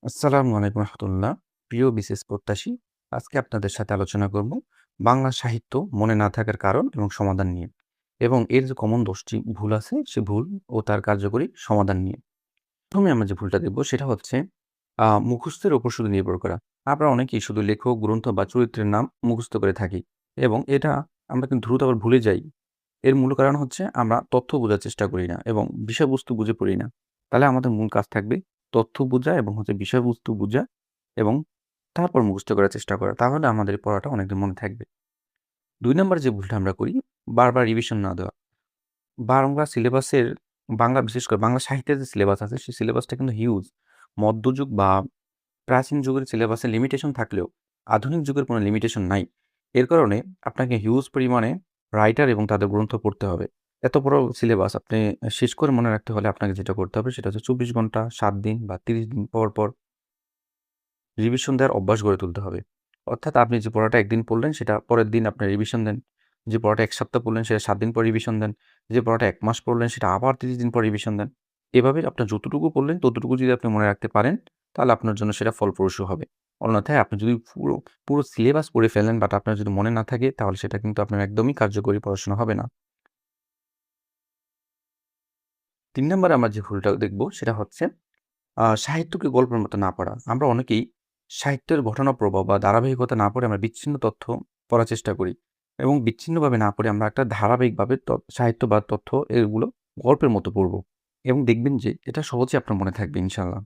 আসসালামু আলাইকুম রহমতুল্লাহ। প্রিয় বিশেষ প্রত্যাশী, আজকে আপনাদের সাথে আলোচনা করব বাংলা সাহিত্য মনে না থাকার কারণ এবং সমাধান নিয়ে, এবং এর যে কমন 10টি ভুল আছে সে ভুল ও তার কার্যকরী সমাধান নিয়ে। প্রথমে আমরা যে ভুলটা দেখব সেটা হচ্ছে মুখস্থের উপর শুধু নির্ভর করা। আমরা অনেকেই শুধু লেখক, গ্রন্থ বা চরিত্রের নাম মুখস্থ করে থাকি, এবং এটা আমরা কিন্তু দ্রুত আবার ভুলে যাই। এর মূল কারণ হচ্ছে আমরা তথ্য বোঝার চেষ্টা করি না এবং বিষয়বস্তু বুঝে পড়ি না। তাহলে আমাদের মূল কাজ থাকবে তথ্য বোঝা এবং বিষয়বস্তু বোঝা, এবং তারপর মুখস্থ করার চেষ্টা করা। তাহলে আমাদের পড়াটা অনেকদিন মনে থাকবে। ২ নাম্বার যে ভুলটা আমরা করি, বারবার রিভিশন না দেওয়া। বাংলা সিলেবাসের বিশেষ করে বাংলা সাহিত্যের যে সিলেবাস আছে সেই সিলেবাসটা কিন্তু হিউজ। মধ্যযুগ বা প্রাচীন যুগের সিলেবাসে লিমিটেশন থাকলেও আধুনিক যুগের কোনো লিমিটেশন নাই। এর কারণে আপনাকে হিউজ পরিমাণে রাইটার এবং তাদের গ্রন্থ পড়তে হবে। এত বড় সিলেবাস আপনি শেষ করে মনে রাখতে হলে আপনাকে যেটা করতে হবে সেটা হচ্ছে ২৪ ঘন্টা, ৭ দিন বা ৩০ দিন পর, পর রিভিশন দেওয়ার অভ্যাস গড়ে তুলতে হবে। অর্থাৎ আপনি যে পড়াটা একদিন পড়লেন সেটা পরের দিন আপনি রিভিশন দেন। যে পড়াটা ১ সপ্তাহ পড়লেন সেটা ৭ দিন পর রিভিশন দেন। যে পড়াটা ১ মাস পড়লেন সেটা আবার ৩০ দিন পর রিভিশন দেন। এভাবে আপনার যতটুকু পড়লেন ততটুকু যদি আপনি মনে রাখতে পারেন, তাহলে আপনার জন্য সেটা ফলপ্রসূ হবে। অন্যথায় আপনি যদি পুরো সিলেবাস পড়ে ফেলেন বাট আপনার যদি মনে না থাকে, তাহলে সেটা কিন্তু আপনার একদমই কার্যকরী পড়াশোনা হবে না। ৩ নাম্বারে আমরা যে ভুলটা দেখব সেটা হচ্ছে সাহিত্যকে গল্পের মতো না পড়া। আমরা অনেকেই সাহিত্যের ঘটনা প্রবাহ বা ধারাবাহিকতা না পড়ে আমরা বিচ্ছিন্ন তথ্য পড়ার চেষ্টা করি, এবং বিচ্ছিন্নভাবে না পড়ে আমরা একটা ধারাবাহিকভাবে সাহিত্য বা তথ্য এগুলো গল্পের মতো পড়ব, এবং দেখবেন যে এটা সহজে আপনার মনে থাকবে ইনশাআল্লাহ।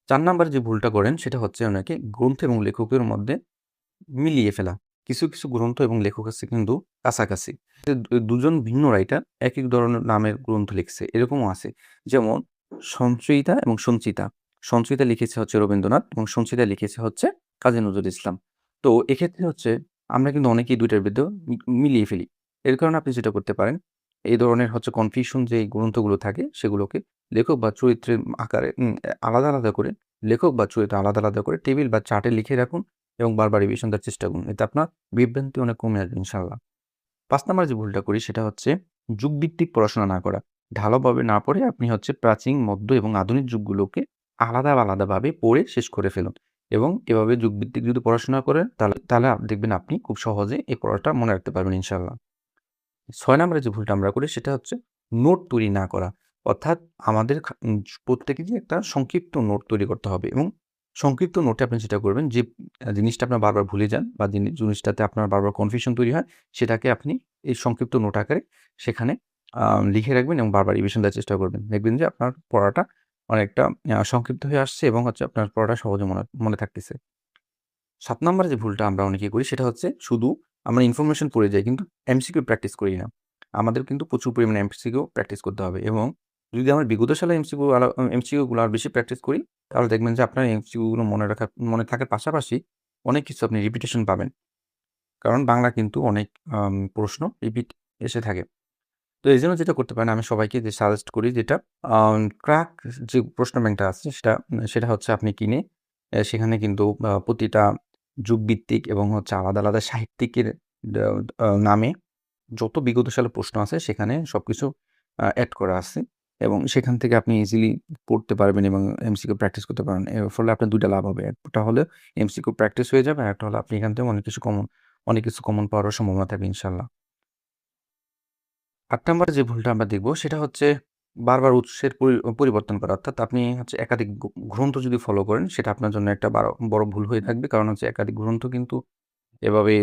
৪ নাম্বারে যে ভুলটা করেন সেটা হচ্ছে অনেকে গ্রন্থ এবং লেখকের মধ্যে মিলিয়ে ফেলা। কিছু, কিছু গ্রন্থ এবং লেখক আছে কিন্তু কাছাকাছি। দুজন ভিন্ন রাইটার একেক ধরনের নামের গ্রন্থ লিখছে, এরকমও আছে। যেমন সঞ্চয়িতা এবং সঞ্চিতা। সঞ্চয়িতা লিখেছে হচ্ছে রবীন্দ্রনাথ এবং সঞ্চিতা লিখেছে হচ্ছে কাজী নজরুল ইসলাম। তো এক্ষেত্রে হচ্ছে আমরা কিন্তু অনেকেই ২ টার ভিতর মিলিয়ে ফেলি। এর কারণে আপনি যেটা করতে পারেন, এই ধরনের হচ্ছে কনফিউশন যে গ্রন্থগুলো থাকে সেগুলোকে লেখক বা চরিত্রের আকারে আলাদা, আলাদা করে, লেখক বা চরিত্র আলাদা, আলাদা করে টেবিল বা চার্টে লিখে রাখুন এবং বারবার রিভিশন দেওয়ার চেষ্টা করুন। এতে আপনার বিভ্রান্তি অনেক কমে আসবে ইনশাআল্লাহ। ৫ নাম্বার যে ভুলটা করি সেটা হচ্ছে যুগভিত্তিক পড়াশোনা না করা। ঢালাওভাবে না পড়ে আপনি হচ্ছে প্রাচীন, মধ্য এবং আধুনিক যুগগুলোকে আলাদা, আলাদাভাবে পড়ে শেষ করে ফেলুন, এবং এভাবে যুগভিত্তিক যদি পড়াশোনা করেন তাহলে দেখবেন আপনি খুব সহজে এই পড়াটা মনে রাখতে পারবেন ইনশাআল্লাহ। ৬ নাম্বারে যে ভুলটা আমরা করি সেটা হচ্ছে নোট তৈরি না করা। অর্থাৎ আমাদের প্রত্যেকেরই একটা সংক্ষিপ্ত নোট তৈরি করতে হবে, এবং সংক্ষিপ্ত নোটে আপনি যেটা করবেন যে জিনিসটা আপনার বারবার ভুলে যান বা জিনিসটাতে আপনার বারবার কনফিউশন তৈরি হয়, সেটাকে আপনি এই সংক্ষিপ্ত নোট আকারে সেখানে লিখে রাখবেন এবং বারবার রিভিশন দেওয়ার চেষ্টা করবেন। দেখবেন যে আপনার পড়াটা অনেকটা সংক্ষিপ্ত হয়ে আসছে এবং হচ্ছে আপনার পড়াটা সহজে মনে মনে থাকতেছে। ৭ নাম্বারে যে ভুলটা আমরা অনেকেই করি সেটা হচ্ছে শুধু আমরা ইনফরমেশন পড়ে যাই কিন্তু এমসিকিউ প্র্যাকটিস করি না। আমাদের কিন্তু প্রচুর পরিমাণে এমসিকিউ প্র্যাকটিস করতে হবে, এবং যদি আমরা বিগত সালের এমসিকিউ গুলো আর বেশি প্র্যাকটিস করি, তাহলে দেখবেন যে আপনার এমসিকিউ গুলো মনে থাকার পাশাপাশি অনেক কিছু আপনি রিপিটেশন পাবেন। কারণ বাংলা কিন্তু অনেক প্রশ্ন রিপিট এসে থাকে। তো এইজন্য যেটা করতে পারেন, আমি সবাইকে যে সাজেস্ট করি যেটা ক্র্যাক যে প্রশ্ন ব্যাংকটা আছে সেটা হচ্ছে আপনি কিনে সেখানে কিন্তু প্রতিটা যুগভিত্তিক এবং হচ্ছে আলাদা, আলাদা সাহিত্যিকের দা নামে যত বিগত সালের প্রশ্ন আছে সেখানে সবকিছু এড করা আছে, এবং সেখান থেকে আপনি ইজিলি পড়তে পারবেন এবং এমসিকিউ প্র্যাকটিস করতে পারেন। এর ফলে আপনার ২ টা লাভ হবে। একটা হলে এমসিকিউ প্র্যাকটিস হয়ে যাবে, আরেকটা হলো আপনি এখান থেকে অনেক কিছু কমন পাওয়ারও সম্ভাবনা থাকবে ইনশাআল্লাহ। ৮ নাম্বারে যে ভুলটা আমরা দেখব সেটা হচ্ছে বারবার উৎসের পরিবর্তন করা। অর্থাৎ আপনি হচ্ছে একাধিক গ্রন্থ যদি ফলো করেন সেটা আপনার জন্য একটা বড় ভুল হয়ে থাকবে। কারণ হচ্ছে একাধিক গ্রন্থ কিন্তু এভাবে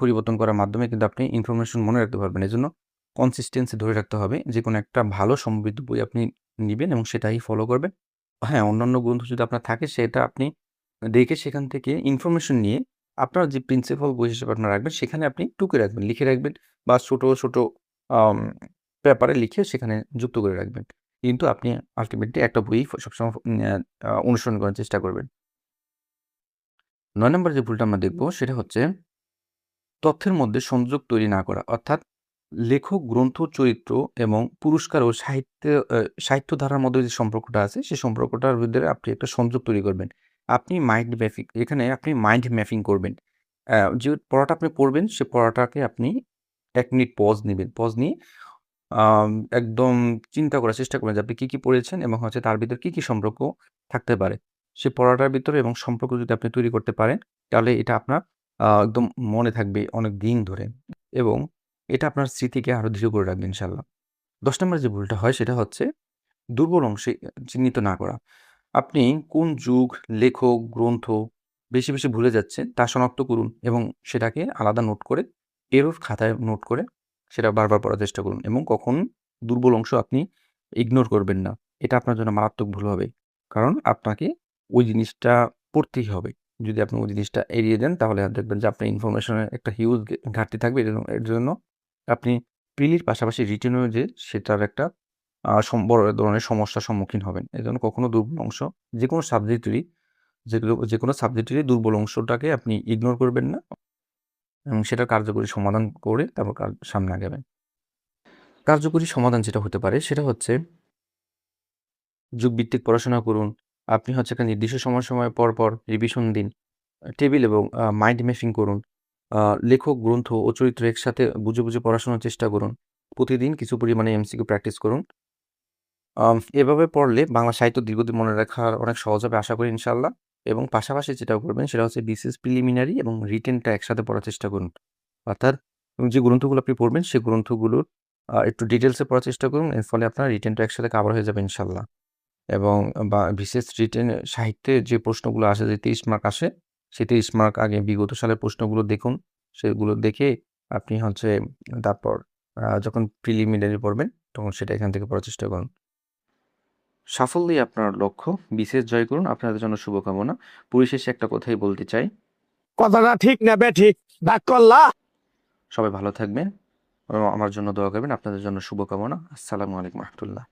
পরিবর্তন করার মাধ্যমে কিন্তু আপনি ইনফরমেশন মনে রাখতে পারবেন। এজন্য কনসিস্টেন্সি ধরে রাখতে হবে। যেকোনো একটা ভালো সমৃদ্ধ বই আপনি নিবেন এবং সেটাই ফলো করবেন। হ্যাঁ, অন্যান্য গ্রন্থ যদি আপনার থাকে সেটা আপনি দেখে সেখান থেকে ইনফরমেশন নিয়ে আপনার যে প্রিন্সিপাল বই হিসেবে আপনার রাখবেন সেখানে আপনি টুকে রাখবেন, লিখে রাখবেন, বা ছোট, ছোট আম পেপারে লিখে সেখানে যুক্ত করে রাখবেন। কিন্তু আপনি আল্টিমেটলি একটা বই সবসময় অনুসরণ করার চেষ্টা করবেন। ৯ নম্বর যে ভুলটা আমরা দেখব সেটা হচ্ছে তথ্যের মধ্যে সংযোগ তৈরি না করা। অর্থাৎ লেখক, গ্রন্থ, চরিত্র এবং পুরস্কার ও সাহিত্য ধারার মধ্যে যে সম্পর্কটা আছে, সেই সম্পর্কটার ভিতরে আপনি একটা সংযোগ তৈরি করবেন। এখানে আপনি মাইন্ড ম্যাপিং করবেন। যে পড়াটা আপনি পড়বেন, সে পড়াটাকে আপনি ১ মিনিট পজ নিবেন। পজ নিয়ে একদম চিন্তা করার চেষ্টা করবেন যে আপনি কি, কি পড়েছেন এবং হচ্ছে তার ভিতর কি, কি সম্পর্ক থাকতে পারে। সেই পড়াটার ভিতরে এবং সম্পর্ক যদি আপনি তৈরি করতে পারেন, তাহলে এটা আপনার একদম মনে থাকবে অনেক দিন ধরে এবং এটা আপনার স্মৃতিকে আরো দৃঢ় করে রাখবে ইনশাআল্লাহ। ১০ নম্বরে যে ভুলটা হয় সেটা হচ্ছে দুর্বল অংশে চিহ্নিত না করা। আপনি কোন যুগ, লেখক, গ্রন্থ বেশি ভুলে যাচ্ছেন তা শনাক্ত করুন এবং সেটাকে আলাদা নোট করে এরর খাতায় নোট করে সেটা বারবার পড়ার চেষ্টা করুন এবং কখনো দুর্বল অংশ আপনি ইগনোর করবেন না। এটা আপনার জন্য মারাত্মক ভুল হবে। কারণ আপনাকে ওই জিনিসটা পড়তেই হবে। যদি আপনি ওই জিনিসটা এড়িয়ে দেন তাহলে দেখবেন যে আপনার ইনফরমেশনের একটা হিউজ ঘাটতি থাকবে। এর জন্য আপনি প্রিলির পাশাপাশি রিটেনেও যে সেটার একটা বড় ধরনের সমস্যার সম্মুখীন হবেন। এজন্য কখনো দুর্বল অংশ যেকোনো সাবজেক্টেরই যেকোনো সাবজেক্টেরই দুর্বল অংশটাকে আপনি ইগনোর করবেন না এবং সেটার কার্যকরী সমাধান করে তারপর সামনে আগাবেন। কার্যকরী সমাধান যেটা হতে পারে সেটা হচ্ছে যুগভিত্তিক পড়াশোনা করুন। আপনি হচ্ছে একটা নির্দিষ্ট সময় পর রিভিশন দিন। টেবিল এবং মাইন্ড ম্যাপিং করুন। আ লেখক, গ্রন্থ ও চরিত্র একসাথে বুঝে পড়াশোনার চেষ্টা করুন। প্রতিদিন কিছু পরিমাণে এমসিকিউ প্র্যাকটিস করুন। এভাবে পড়লে বাংলা সাহিত্য দীর্ঘদিন মনে রাখা অনেক সহজ হবে আশা করি ইনশাআল্লাহ। এবং পাশাপাশি যেটা করবেন সেটা হচ্ছে বিসিএস প্রিলিমিনারি এবং রিটেনটা একসাথে পড়ার চেষ্টা করুন। অর্থাৎ যে গ্রন্থগুলো আপনি পড়বেন সেই গ্রন্থগুলোর একটু ডিটেইলসে পড়ার চেষ্টা করুন। এর ফলে আপনার রিটেনটা একসাথে কভার হয়ে যাবে ইনশাআল্লাহ। এবং বিসিএস রিটেন সাহিত্যে যে প্রশ্নগুলো আসে যে ৩০ মার্ক আসে, সেই ৩০ মার্ক আগে বিগত সালের প্রশ্নগুলো দেখুন। সেগুলো দেখে আপনি হচ্ছে তারপর যখন প্রিলিমিনারি পড়বেন তখন সেটা এখান থেকে পড়ার চেষ্টা করুন। সাফল্যই আপনার লক্ষ্য। বিসিএস জয় করুন। আপনাদের জন্য শুভকামনা। পরিশেষে একটা কথাই বলতে চাই, কথাটা ঠিক না ঠিক ভাগ করলা। সবাই ভালো থাকবেন। আমার জন্য দোয়া করবেন। আপনাদের জন্য শুভকামনা। আসসালামু আলাইকুম ওয়া রাহমাতুল্লাহ।